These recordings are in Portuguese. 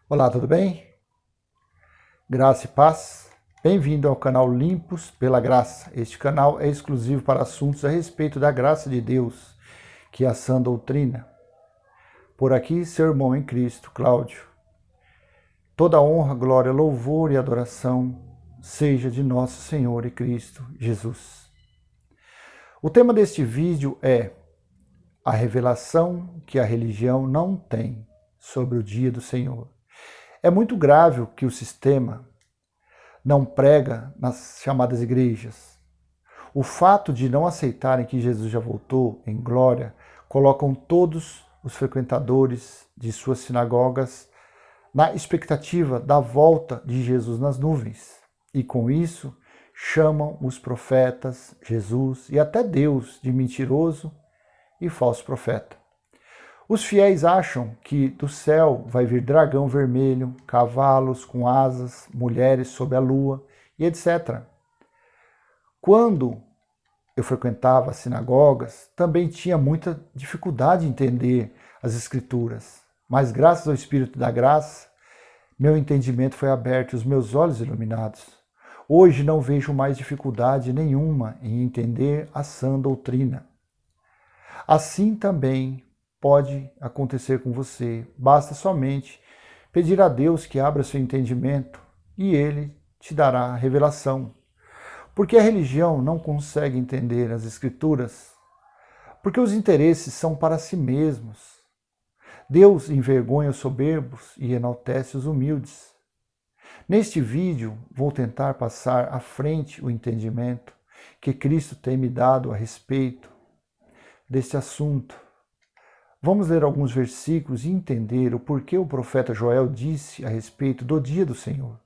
Olá, tudo bem? Graça e paz. Bem-vindo ao canal Limpos pela Graça. Este canal é exclusivo para assuntos a respeito da graça de Deus, que é a sã doutrina. Por aqui, seu irmão em Cristo, Cláudio. Toda honra, glória, louvor e adoração seja de nosso Senhor e Cristo Jesus. O tema deste vídeo é a revelação que a religião não tem sobre o dia do Senhor. É muito grave que o sistema não prega nas chamadas igrejas. O fato de não aceitarem que Jesus já voltou em glória colocam todos os frequentadores de suas sinagogas na expectativa da volta de Jesus nas nuvens. E com isso chamam os profetas, Jesus e até Deus de mentiroso e falso profeta. Os fiéis acham que do céu vai vir dragão vermelho, cavalos com asas, mulheres sob a lua e etc. Quando eu frequentava as sinagogas, também tinha muita dificuldade em entender as escrituras, mas graças ao Espírito da graça, meu entendimento foi aberto e os meus olhos iluminados. Hoje não vejo mais dificuldade nenhuma em entender a sã doutrina. Assim também pode acontecer com você. Basta somente pedir a Deus que abra seu entendimento e Ele te dará a revelação. Porque a religião não consegue entender as Escrituras, porque os interesses são para si mesmos. Deus envergonha os soberbos e enaltece os humildes. Neste vídeo, vou tentar passar à frente o entendimento que Cristo tem me dado a respeito deste assunto. Vamos ler alguns versículos e entender o porquê o profeta Joel disse a respeito do dia do Senhor.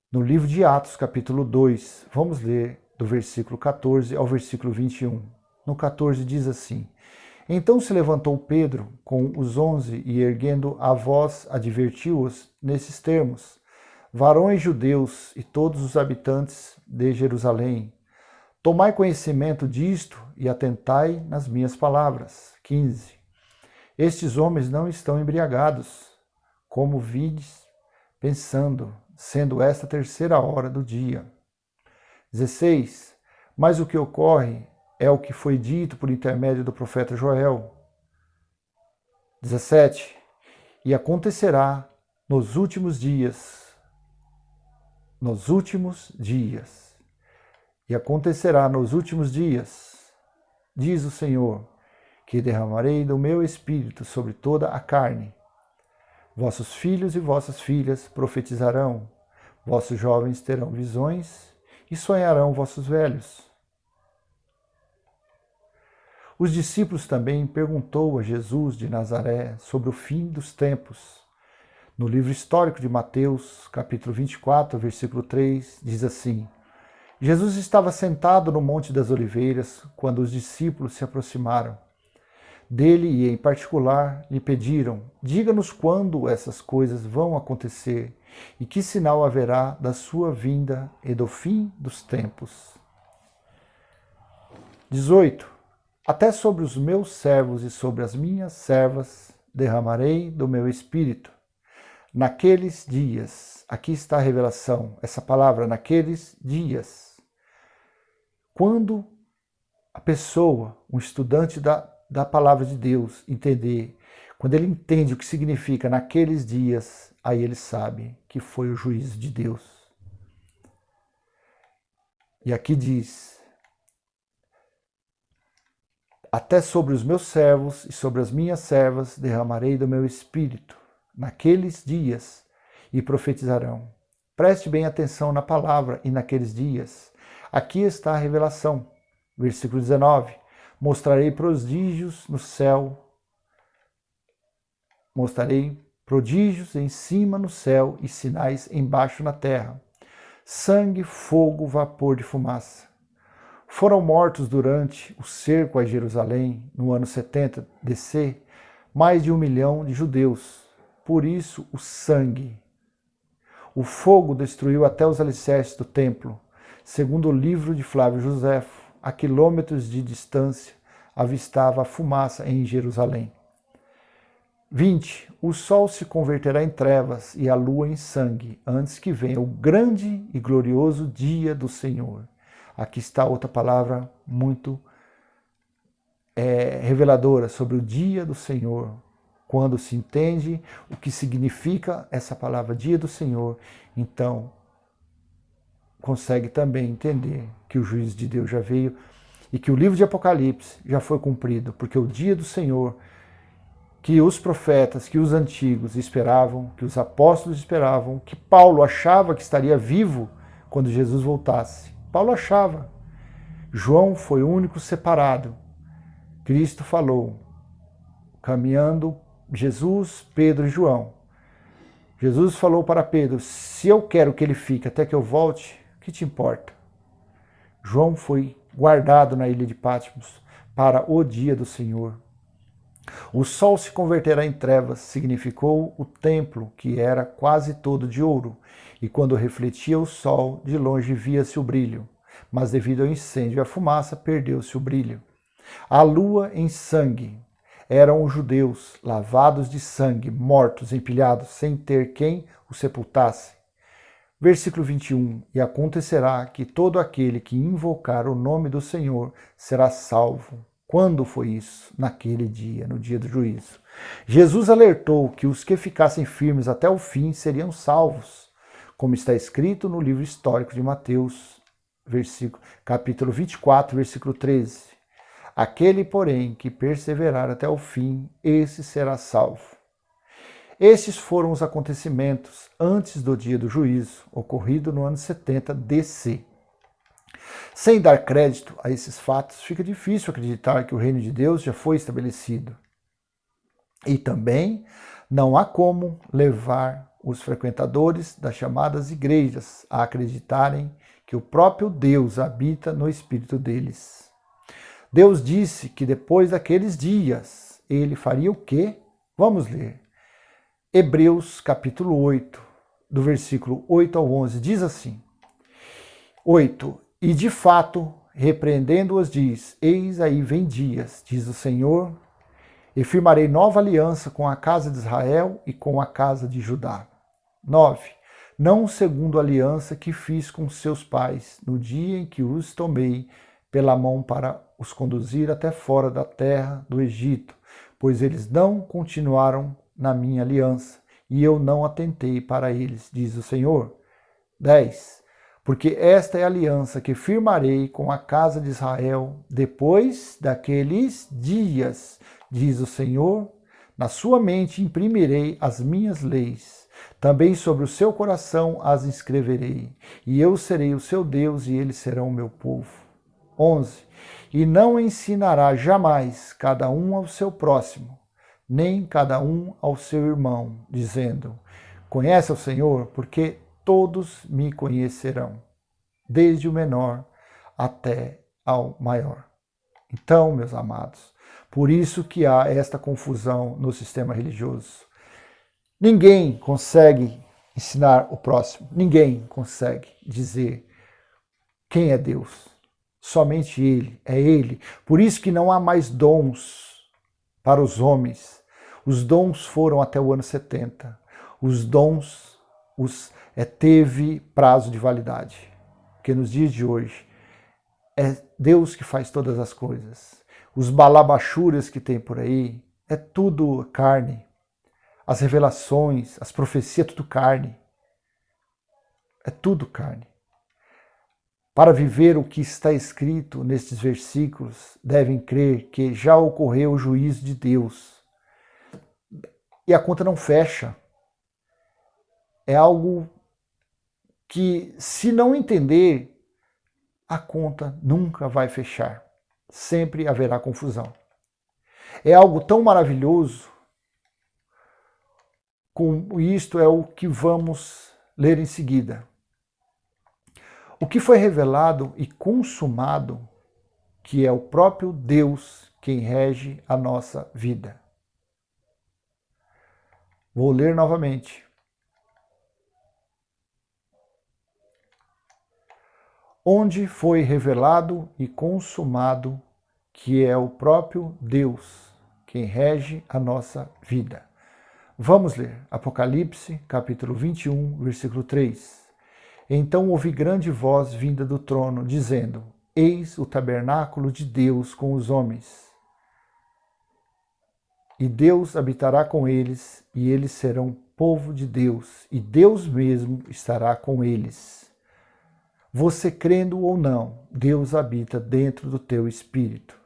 No livro de Atos, capítulo 2, vamos ler do versículo 14 ao versículo 21. No 14 diz assim: Então se levantou Pedro com os 11 e erguendo a voz advertiu-os nesses termos: Varões judeus e todos os habitantes de Jerusalém, tomai conhecimento disto e atentai nas minhas palavras. 15. Estes homens não estão embriagados, como vides, pensando, sendo esta a terceira hora do dia. 16. Mas o que ocorre é o que foi dito por intermédio do profeta Joel. 17. E acontecerá nos últimos dias, e acontecerá nos últimos dias, diz o Senhor, que derramarei do meu espírito sobre toda a carne. Vossos filhos e vossas filhas profetizarão, vossos jovens terão visões e sonharão vossos velhos. Os discípulos também perguntou a Jesus de Nazaré sobre o fim dos tempos. No livro histórico de Mateus, capítulo 24, versículo 3, diz assim: Jesus estava sentado no Monte das Oliveiras quando os discípulos se aproximaram dele e, em particular, lhe pediram: diga-nos quando essas coisas vão acontecer e que sinal haverá da sua vinda e do fim dos tempos. 18. Até sobre os meus servos e sobre as minhas servas derramarei do meu espírito. Naqueles dias, aqui está a revelação, essa palavra, naqueles dias. Quando a pessoa, um estudante da palavra de Deus, entender, quando ele entende o que significa naqueles dias, aí ele sabe que foi o juízo de Deus. E aqui diz: até sobre os meus servos e sobre as minhas servas derramarei do meu espírito naqueles dias e profetizarão. Preste bem atenção na palavra e naqueles dias. Aqui está a revelação. Versículo 19. Mostrarei prodígios no céu, mostrarei prodígios em cima no céu e sinais embaixo na terra: sangue, fogo, vapor de fumaça. Foram mortos durante o cerco a Jerusalém, no ano 70 DC, mais de 1 milhão de judeus. Por isso o sangue. O fogo destruiu até os alicerces do templo. Segundo o livro de Flávio Joséfo, a quilômetros de distância, avistava a fumaça em Jerusalém. 20. O sol se converterá em trevas e a lua em sangue, antes que venha o grande e glorioso dia do Senhor. Aqui está outra palavra muito reveladora sobre o dia do Senhor. Quando se entende o que significa essa palavra dia do Senhor, então consegue também entender que o juízo de Deus já veio e que o livro de Apocalipse já foi cumprido, porque o dia do Senhor que os profetas, que os antigos esperavam, que os apóstolos esperavam, que Paulo achava que estaria vivo quando Jesus voltasse. Paulo achava. João foi o único separado. Cristo falou, caminhando Jesus, Pedro e João. Jesus falou para Pedro, se eu quero que ele fique até que eu volte, o que te importa? João foi guardado na ilha de Patmos para o dia do Senhor. O sol se converterá em trevas, significou o templo, que era quase todo de ouro, e quando refletia o sol, de longe via-se o brilho, mas devido ao incêndio e à fumaça, perdeu-se o brilho. A lua em sangue. Eram os judeus, lavados de sangue, mortos, empilhados, sem ter quem os sepultasse. Versículo 21. E acontecerá que todo aquele que invocar o nome do Senhor será salvo. Quando foi isso? Naquele dia, no dia do juízo. Jesus alertou que os que ficassem firmes até o fim seriam salvos, como está escrito no livro histórico de Mateus, capítulo 24, versículo 13. Aquele, porém, que perseverar até o fim, esse será salvo. Estes foram os acontecimentos antes do dia do juízo, ocorrido no ano 70 DC. Sem dar crédito a esses fatos, fica difícil acreditar que o reino de Deus já foi estabelecido. E também não há como levar os frequentadores das chamadas igrejas a acreditarem que o próprio Deus habita no espírito deles. Deus disse que depois daqueles dias ele faria o quê? Vamos ler. Hebreus capítulo 8, do versículo 8 ao 11, diz assim. 8. E de fato, repreendendo-os, diz, eis aí vem dias, diz o Senhor, e firmarei nova aliança com a casa de Israel e com a casa de Judá. 9. Não segundo a aliança que fiz com seus pais, no dia em que os tomei pela mão para os conduzir até fora da terra do Egito, pois eles não continuaram na minha aliança, e eu não atentei para eles, diz o Senhor. 10. Porque esta é a aliança que firmarei com a casa de Israel depois daqueles dias, diz o Senhor. Na sua mente imprimirei as minhas leis, também sobre o seu coração as inscreverei, e eu serei o seu Deus e eles serão o meu povo. 11. E não ensinará jamais cada um ao seu próximo, nem cada um ao seu irmão, dizendo, conhece o Senhor, porque todos me conhecerão, desde o menor até ao maior. Então, meus amados, por isso que há esta confusão no sistema religioso. Ninguém consegue ensinar o próximo, ninguém consegue dizer quem é Deus. Somente Ele, é Ele. Por isso que não há mais dons para os homens. Os dons foram até o ano 70. Os dons teve prazo de validade. Porque nos dias de hoje é Deus que faz todas as coisas. Os balabachuras que tem por aí é tudo carne. As revelações, as profecias, tudo carne. É tudo carne. Para viver o que está escrito nestes versículos, devem crer que já ocorreu o juízo de Deus. E a conta não fecha. É algo que, se não entender, a conta nunca vai fechar. Sempre haverá confusão. É algo tão maravilhoso, com isto é o que vamos ler em seguida. O que foi revelado e consumado, que é o próprio Deus quem rege a nossa vida. Vou ler novamente. Onde foi revelado e consumado, que é o próprio Deus quem rege a nossa vida. Vamos ler Apocalipse, capítulo 21, versículo 3. Então ouvi grande voz vinda do trono, dizendo: Eis o tabernáculo de Deus com os homens. E Deus habitará com eles, e eles serão povo de Deus, e Deus mesmo estará com eles. Você crendo ou não, Deus habita dentro do teu espírito.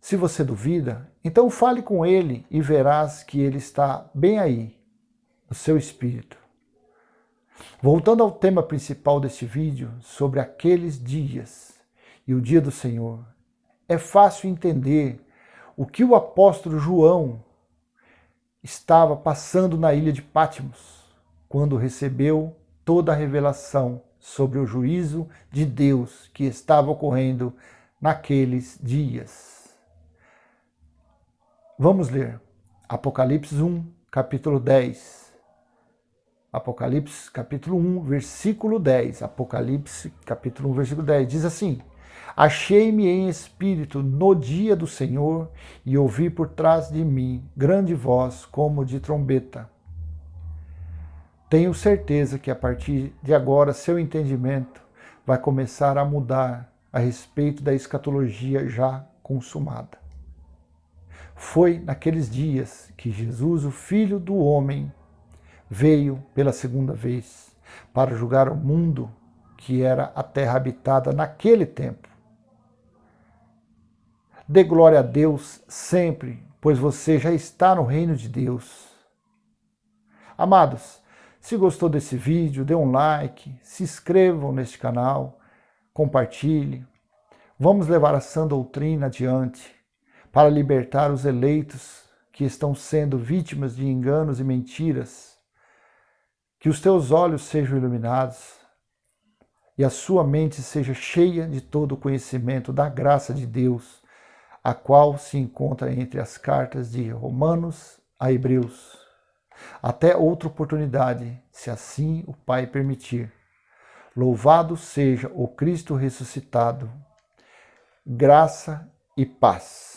Se você duvida, então fale com ele e verás que ele está bem aí, no seu espírito. Voltando ao tema principal deste vídeo, sobre aqueles dias e o dia do Senhor, é fácil entender o que o apóstolo João estava passando na ilha de Patmos, quando recebeu toda a revelação sobre o juízo de Deus que estava ocorrendo naqueles dias. Vamos ler Apocalipse 1, capítulo 10. Apocalipse, capítulo 1, versículo 10. Apocalipse, capítulo 1, versículo 10. Diz assim: Achei-me em espírito no dia do Senhor e ouvi por trás de mim grande voz como de trombeta. Tenho certeza que a partir de agora seu entendimento vai começar a mudar a respeito da escatologia já consumada. Foi naqueles dias que Jesus, o Filho do Homem, veio pela segunda vez para julgar o mundo que era a terra habitada naquele tempo. Dê glória a Deus sempre, pois você já está no reino de Deus. Amados, se gostou desse vídeo, dê um like, se inscrevam neste canal, compartilhe. Vamos levar a sã doutrina adiante para libertar os eleitos que estão sendo vítimas de enganos e mentiras. Que os teus olhos sejam iluminados e a sua mente seja cheia de todo o conhecimento da graça de Deus, a qual se encontra entre as cartas de Romanos a Hebreus. Até outra oportunidade, se assim o Pai permitir. Louvado seja o Cristo ressuscitado. Graça e paz.